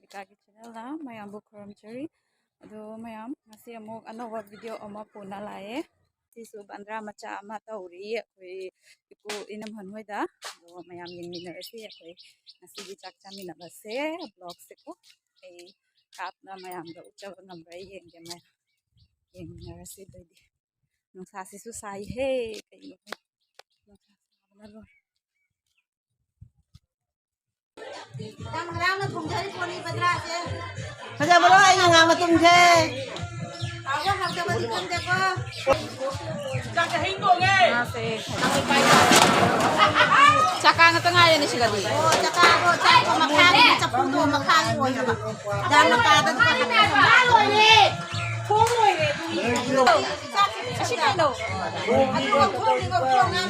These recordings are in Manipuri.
Devika's channel na mayam bu kuramchari ado mayam ngasi amok anova video ama puna lae sisu bandra macha ama tauri akoi ipu inam hanhoida ado mayam yengminarasi akoi ngasi gi chak chaminabase vlog se ko ei kapna mayam da uchaw ngamrai yengge may yengminarasi doidi nungsa sisu sai he kai nungsa sabna lo Bây giờ bữa anh ngào mà tung chê. Caka nga tengah ni sila di. Oh, caka ko, caka ko makang, sa puto makang mo ya ba. Dan nakada ko. Baloy ni. Pungoy ni. Kasi kano. Ako ko ni ko nga.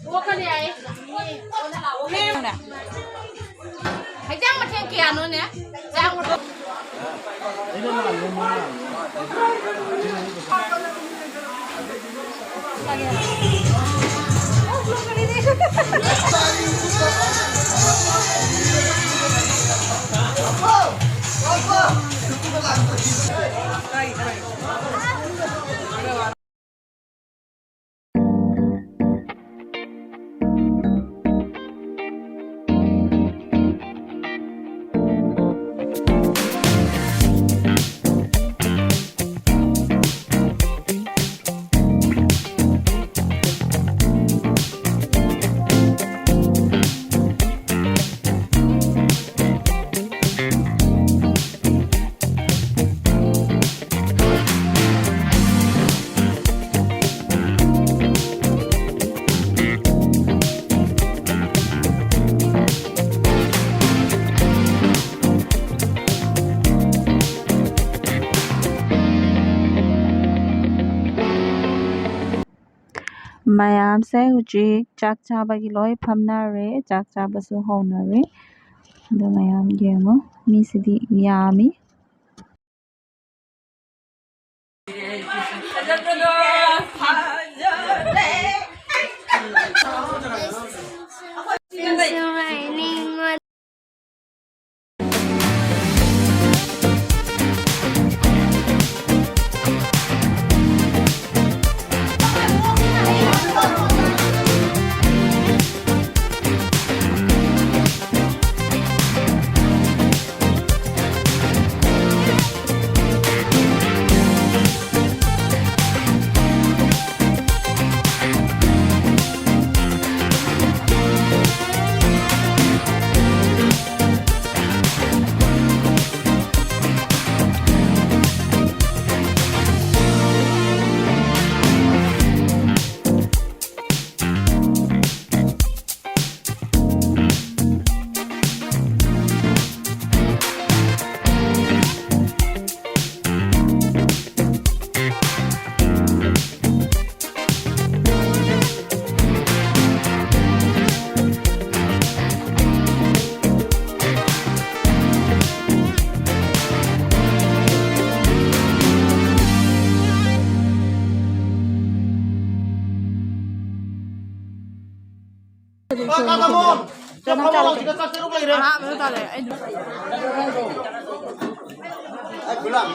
Wo ka ni ai. Ano na? Hay jang ma thiên kia nữa nè. Jang một Mayam se uji chak chabagi loi phamnare chak chabasu honare do mayam yengo mi sidi yami Kamu. Kamu mau kita kasih lu lagi deh. ah betul le Ay, pulang.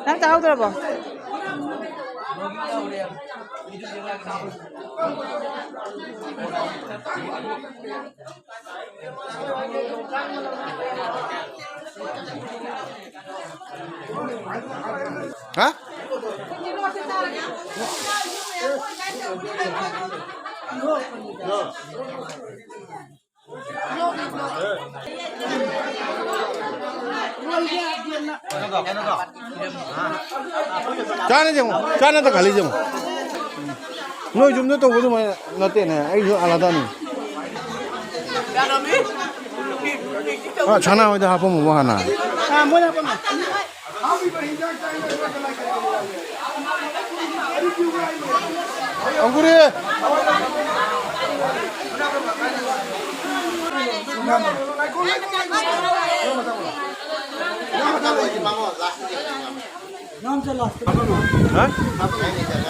Nang tahu tu apa Hah? Chana tak kali jam. Noi jumno to wudu mai nate na ai jo alada ni. Ah chana hoida hapo mo hana. Ah mo na pa ma. Anguri.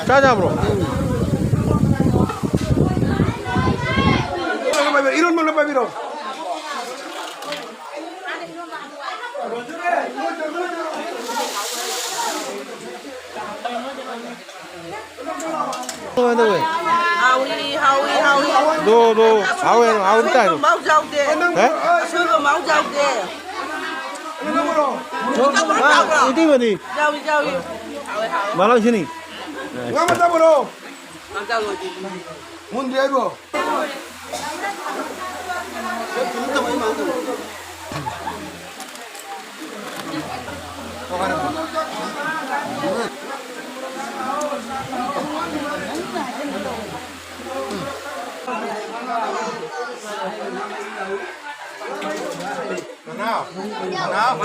짜장으로. 이런 걸로 빨리로. 너 아우 있다 이거. máu dầu kìa, 에? xương rồi máu dầu kìa, 이팅 어디? dầu 말랑신이. 가만 잡으러. máu dầu rồi chị. 문 열어. nào. Nào.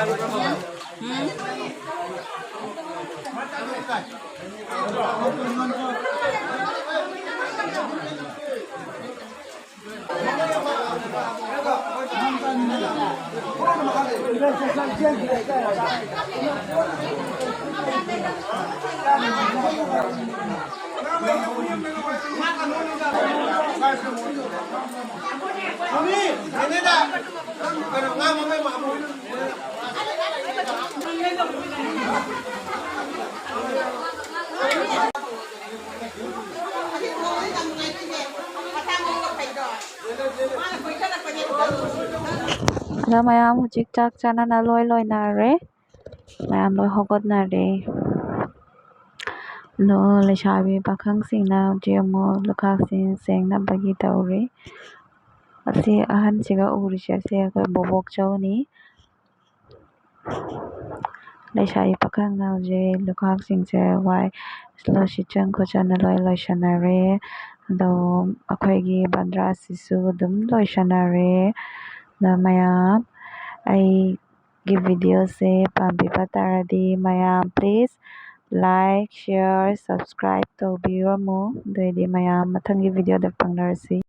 Hello mayam hujik chak chana na loi na re mayam loi hogot na re no le shabi pakhang sing na jemo lukha sing na bagi tawri asi ahan siga uri se ko bobok chawni le shabi pakhang na je lukha sing se wai lo shi chang ko chana loi shana re do akhoi gi bandra sisu dum loi shana re na mayam I give video se pambiba taradi mayam please like share subscribe to biro mo doidi mayam mathangi video da pangnarsi